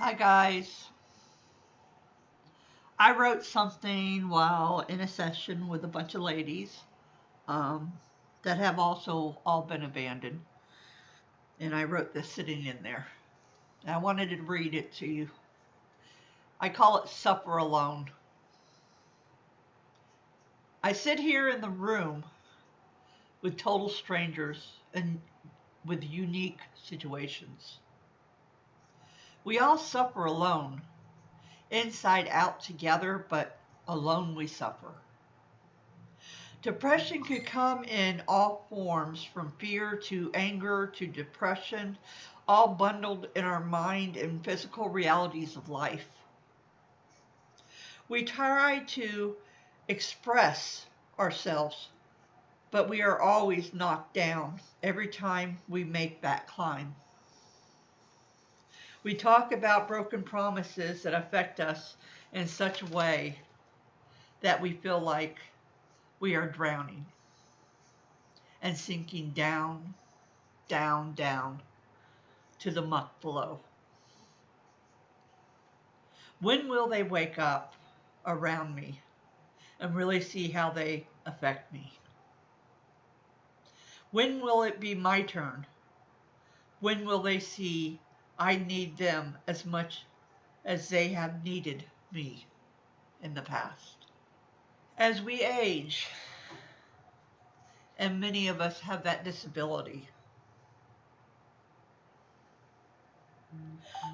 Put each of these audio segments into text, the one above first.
Hi guys. I wrote something while in a session with a bunch of ladies um, that have also all been abandoned. And I wrote this sitting in there. And I wanted to read it to you. I call it Suffer Alone. I sit here in the room with total strangers and with unique situations. We all suffer alone, inside out together, but alone we suffer. Depression could come in all forms, from fear to anger to depression, all bundled in our mind and physical realities of life. We try to express ourselves, but we are always knocked down every time we make that climb. We talk about broken promises that affect us in such a way that we feel like we are drowning and sinking down, down, down to the muck below. When will they wake up around me and really see how they affect me? When will it be my turn? When will they see I need them as much as they have needed me in the past? As we age, and many of us have that disability,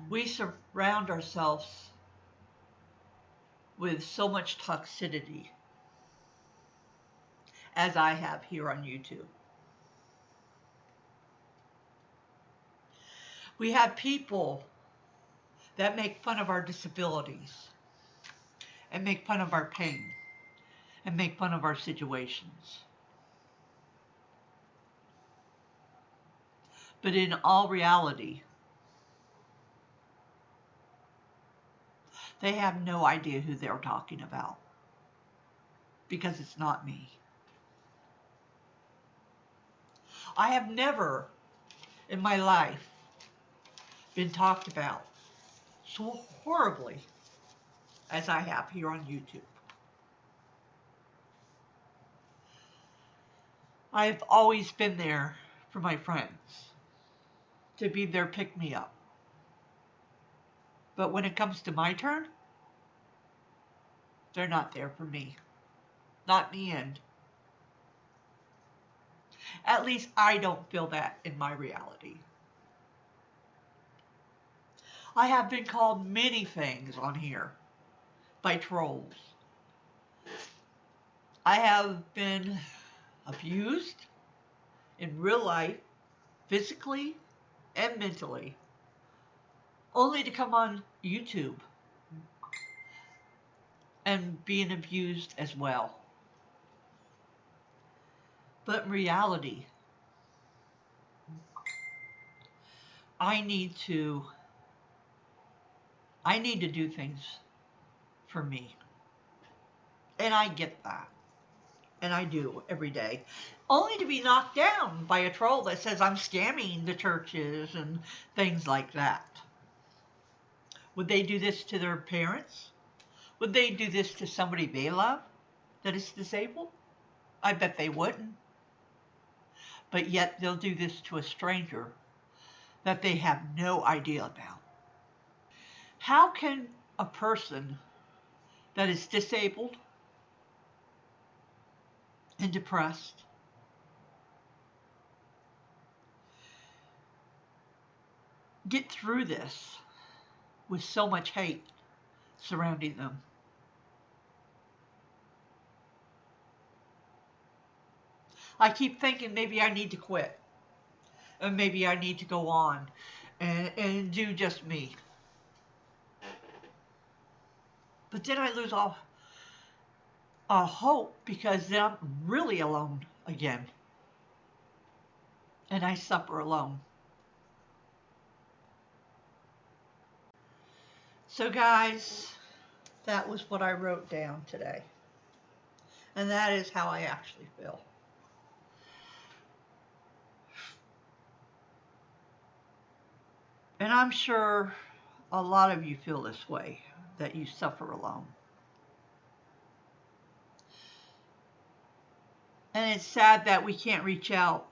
we surround ourselves with so much toxicity, as I have here on YouTube. We have people that make fun of our disabilities and make fun of our pain and make fun of our situations. But in all reality, they have no idea who they're talking about, because it's not me. I have never in my life been talked about so horribly as I have here on YouTube. I've always been there for my friends, to be their pick-me-up. But when it comes to my turn, they're not there for me. Not in the end. At least I don't feel that in my reality. I have been called many things on here by trolls. I have been abused in real life, physically and mentally, only to come on YouTube and being abused as well. But in reality, I need to do things for me. And I get that. And I do every day. Only to be knocked down by a troll that says I'm scamming the churches and things like that. Would they do this to their parents? Would they do this to somebody they love that is disabled? I bet they wouldn't. But yet they'll do this to a stranger that they have no idea about. How can a person that is disabled and depressed get through this with so much hate surrounding them? I keep thinking maybe I need to quit. And maybe I need to go on and do just me. But then I lose all hope, because then I'm really alone again. And I suffer alone. So guys, that was what I wrote down today. And that is how I actually feel. And I'm sure a lot of you feel this way, that you suffer alone. And it's sad that we can't reach out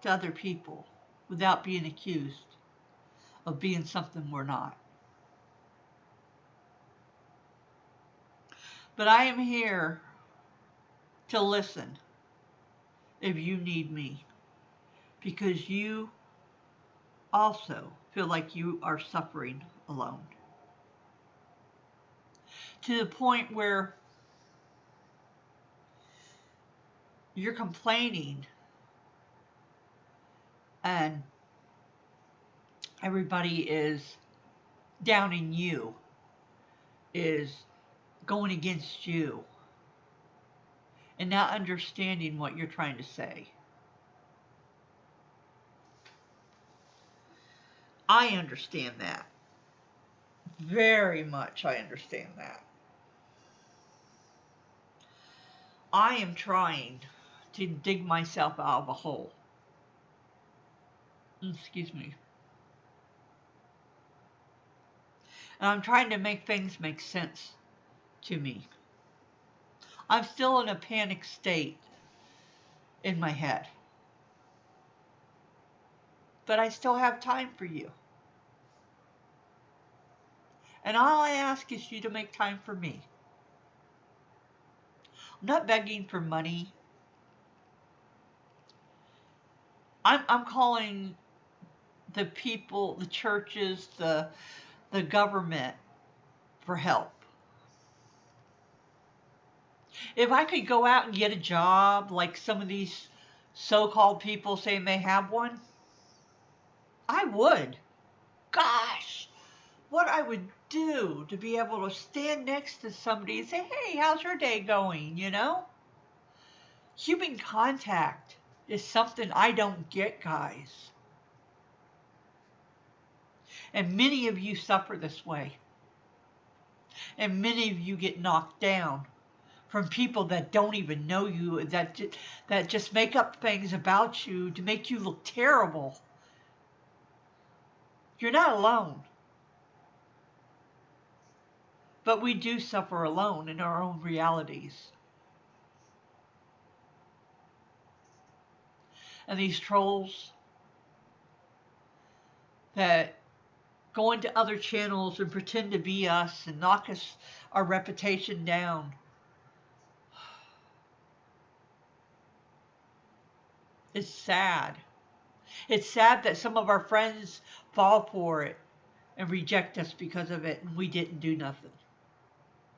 to other people without being accused of being something we're not. But I am here to listen if you need me, because you also feel like you are suffering alone. To the point where you're complaining and everybody is downing you, is going against you, and not understanding what you're trying to say. I understand that. Very much I understand that. I am trying to dig myself out of a hole. Excuse me. And I'm trying to make things make sense to me. I'm still in a panic state in my head. But I still have time for you. And all I ask is you to make time for me. I'm not begging for money. I'm calling the people, the churches, the government for help. If I could go out and get a job like some of these so-called people saying they have one, I would. Gosh, what I would do to be able to stand next to somebody and say, hey, how's your day going, you know? Human contact is something I don't get, guys. And many of you suffer this way. And many of you get knocked down from people that don't even know you, that just make up things about you to make you look terrible. You're not alone. But we do suffer alone in our own realities. And these trolls that go into other channels and pretend to be us and knock our reputation down. It's sad. It's sad that some of our friends fall for it and reject us because of it, and we didn't do nothing.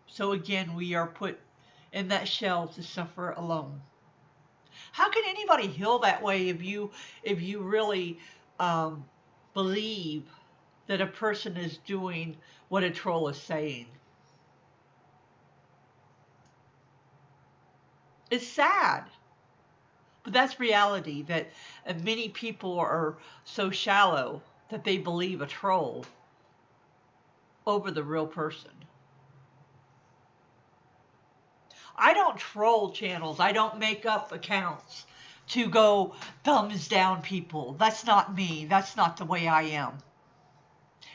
So again, we are put in that shell to suffer alone. How can anybody heal that way if you really believe that a person is doing what a troll is saying? It's sad. But that's reality, that many people are so shallow that they believe a troll over the real person. I don't troll channels. I don't make up accounts to go thumbs down people. That's not me. That's not the way I am.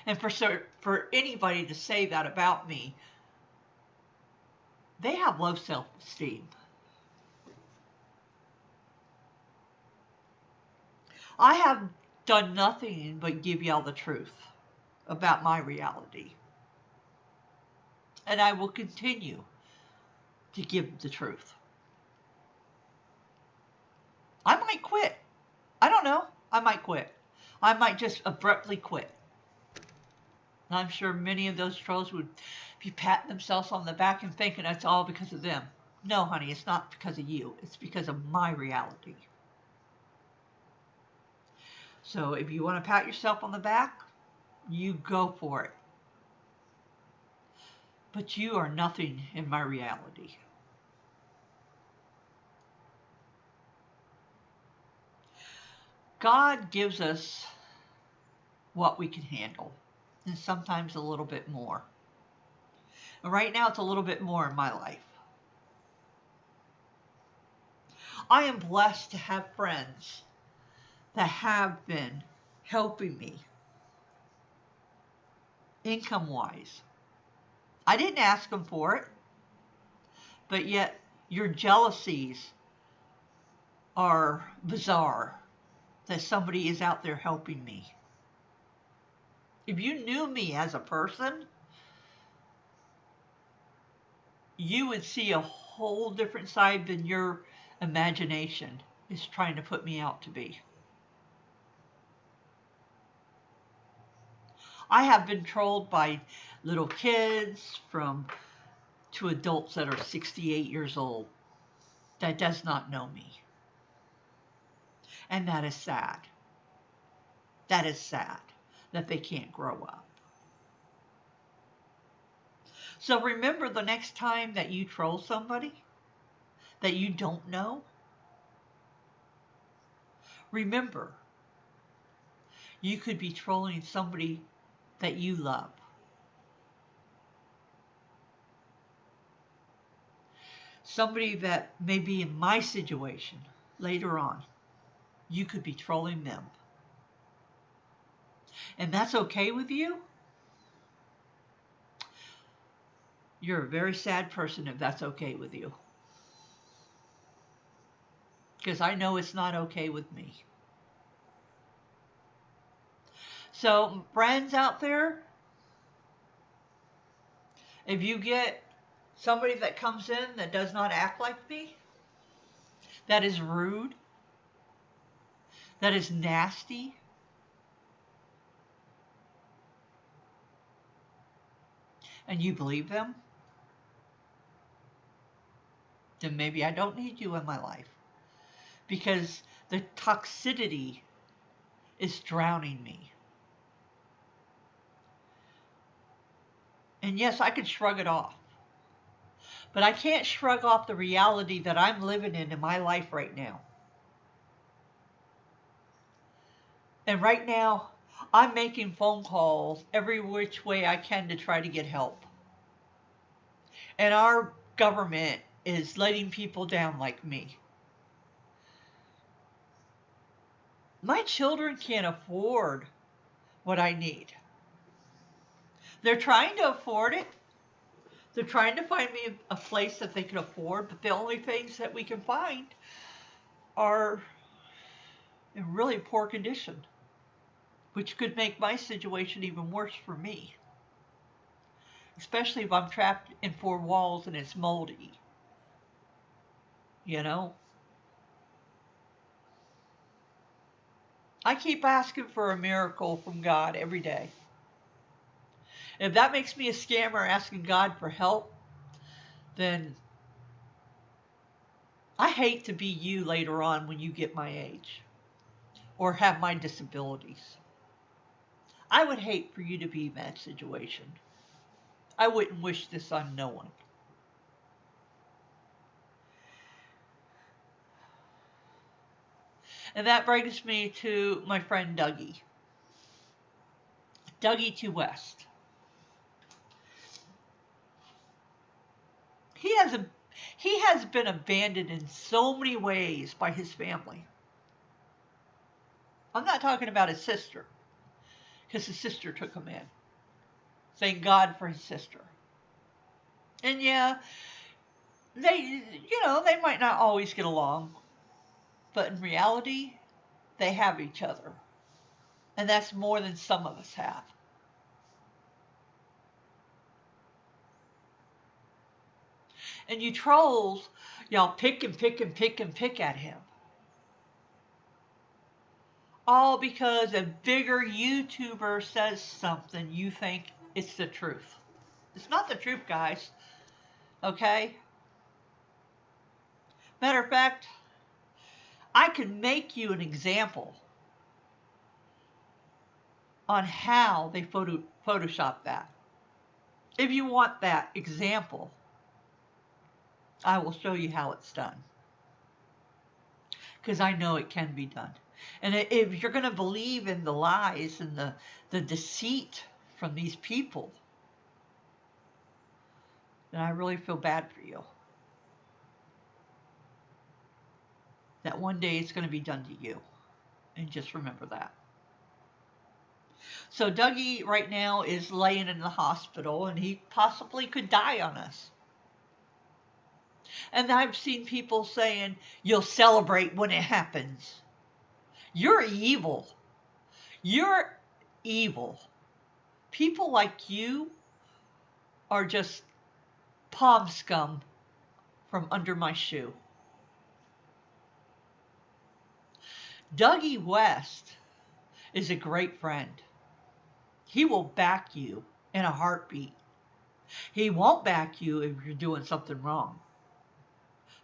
And for anybody to say that about me, they have low self-esteem. I have done nothing but give y'all the truth about my reality. And I will continue to give the truth. I might quit. I don't know. I might quit. I might just abruptly quit. And I'm sure many of those trolls would be patting themselves on the back and thinking it's all because of them. No, honey, it's not because of you. It's because of my reality. So if you want to pat yourself on the back, you go for it. But you are nothing in my reality. God gives us what we can handle, and sometimes a little bit more. And right now it's a little bit more in my life. I am blessed to have friends that have been helping me income-wise. I didn't ask them for it, but yet your jealousies are bizarre that somebody is out there helping me. If you knew me as a person, you would see a whole different side than your imagination is trying to put me out to be. I have been trolled by little kids to adults that are 68 years old that does not know me. And that is sad. That is sad that they can't grow up. So remember, the next time that you troll somebody that you don't know, remember, you could be trolling somebody that you love. Somebody that may be in my situation later on. You could be trolling them. And that's okay with you? You're a very sad person if that's okay with you. Because I know it's not okay with me. So, friends out there, if you get somebody that comes in that does not act like me, that is rude, that is nasty, and you believe them, then maybe I don't need you in my life. Because the toxicity is drowning me. And yes, I could shrug it off. But I can't shrug off the reality that I'm living in my life right now. And right now, I'm making phone calls every which way I can to try to get help. And our government is letting people down like me. My children can't afford what I need. They're trying to afford it. They're trying to find me a place that they can afford, but the only things that we can find are in really poor condition, which could make my situation even worse for me. Especially if I'm trapped in four walls and it's moldy. You know? I keep asking for a miracle from God every day. If that makes me a scammer asking God for help, then I hate to be you later on when you get my age or have my disabilities. I would hate for you to be in that situation. I wouldn't wish this on no one. And that brings me to my friend Duggie. Duggie2 West. He has been abandoned in so many ways by his family. I'm not talking about his sister, because his sister took him in. Thank God for his sister. And yeah, they might not always get along, but in reality, they have each other. And that's more than some of us have. And you trolls, y'all pick and pick and pick and pick at him. All because a bigger YouTuber says something, you think it's the truth. It's not the truth, guys. Okay? Matter of fact, I can make you an example on how they Photoshop that. If you want that example, I will show you how it's done. Because I know it can be done. And if you're going to believe in the lies and the deceit from these people, then I really feel bad for you. That one day it's going to be done to you. And just remember that. So Dougie right now is laying in the hospital, and he possibly could die on us. And I've seen people saying, you'll celebrate when it happens. You're evil. You're evil. People like you are just palm scum from under my shoe. Duggie West is a great friend. He will back you in a heartbeat. He won't back you if you're doing something wrong,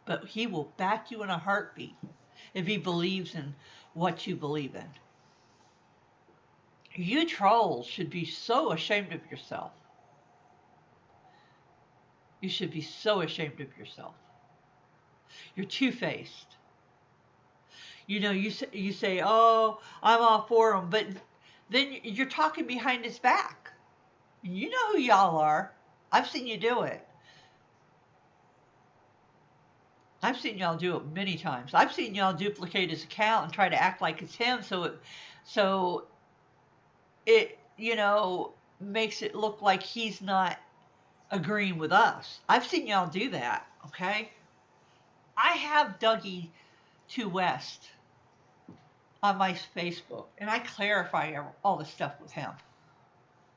but he will back you in a heartbeat if he believes in what you believe in. You trolls should be so ashamed of yourself. You should be so ashamed of yourself. You're two-faced. You know, you say, oh, I'm all for him, but then you're talking behind his back. You know who y'all are. I've seen you do it. I've seen y'all do it many times. I've seen y'all duplicate his account and try to act like it's him, so it makes it look like he's not agreeing with us. I've seen y'all do that, okay? I have Duggie2 West on my Facebook, and I clarify all the stuff with him.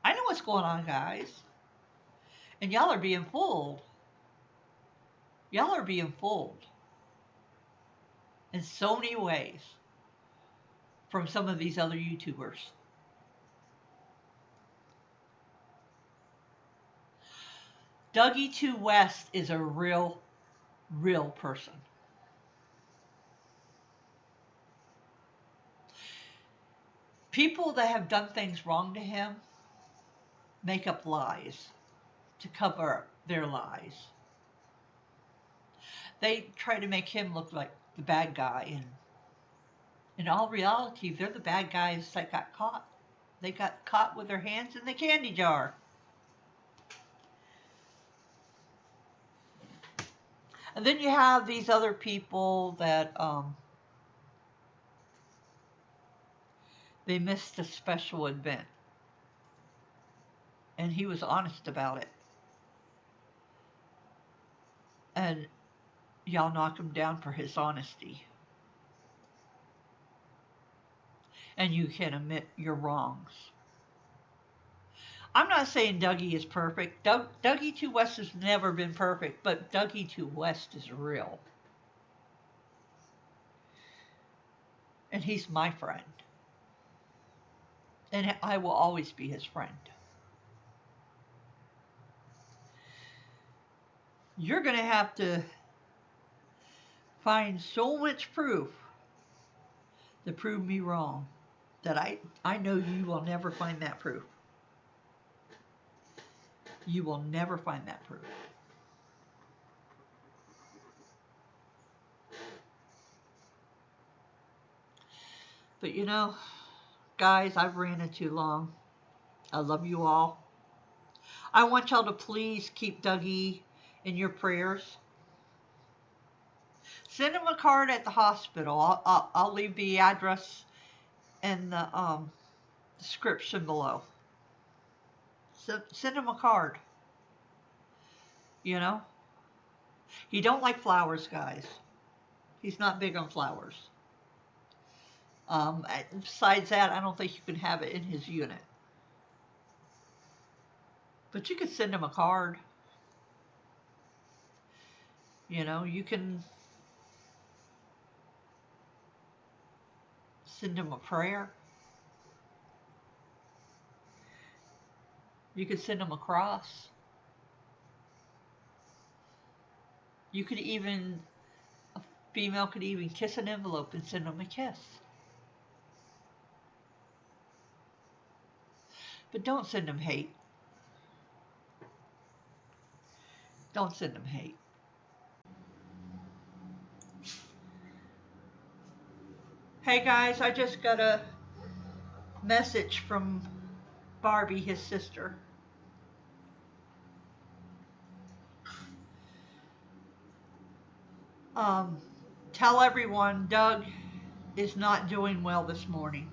I know what's going on, guys. And y'all are being fooled. Y'all are being fooled in so many ways from some of these other YouTubers. Duggie2 West is a real person. People that have done things wrong to him make up lies to cover up their lies. They try to make him look like the bad guy, and in all reality, they're the bad guys that got caught. They got caught with their hands in the candy jar. And then you have these other people that they missed a special event. And he was honest about it. And y'all knock him down for his honesty. And you can admit your wrongs. I'm not saying Dougie is perfect. Duggie2 West has never been perfect, but Duggie2 West is real. And he's my friend. And I will always be his friend. You're going to have to find so much proof to prove me wrong that I know you will never find that proof. You will never find that proof. But you know, guys, I've ranted too long. I love you all. I want y'all to please keep Dougie in your prayers. Send him a card at the hospital. I'll leave the address in the description below. So send him a card. You know? He don't like flowers, guys. He's not big on flowers. Besides that, I don't think you can have it in his unit. But you could send him a card. You know, you can send him a prayer. You could send him a cross. You could even, a female could even kiss an envelope and send him a kiss. But don't send him hate. Don't send him hate. Hey guys, I just got a message from Barbie, his sister. Tell everyone Doug is not doing well this morning.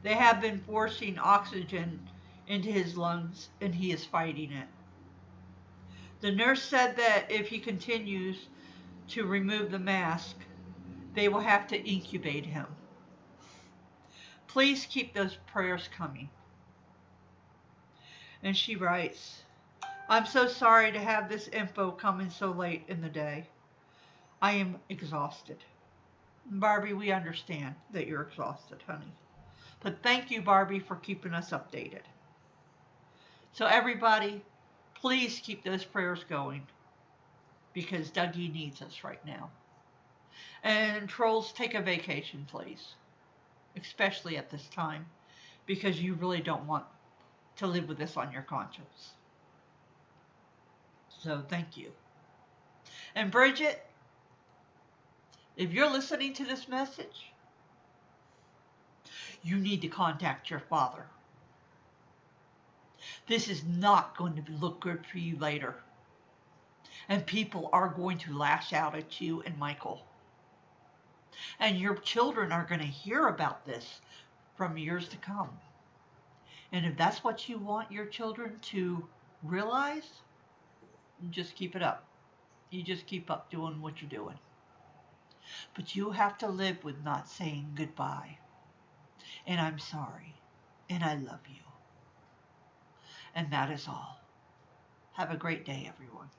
They have been forcing oxygen into his lungs, and he is fighting it. The nurse said that if he continues to remove the mask, they will have to incubate him. Please keep those prayers coming. And she writes, I'm so sorry to have this info coming so late in the day. I am exhausted. Barbie, we understand that you're exhausted, honey. But thank you, Barbie, for keeping us updated. So everybody, please keep those prayers going, because Dougie needs us right now. And trolls, take a vacation, please. Especially at this time, because you really don't want to live with this on your conscience. So thank you. And Bridget, if you're listening to this message, you need to contact your father. This is not going to look good for you later. And people are going to lash out at you and Michael. And your children are going to hear about this from years to come. And if that's what you want your children to realize, just keep it up. You just keep up doing what you're doing. But you have to live with not saying goodbye. And I'm sorry. And I love you. And that is all. Have a great day, everyone.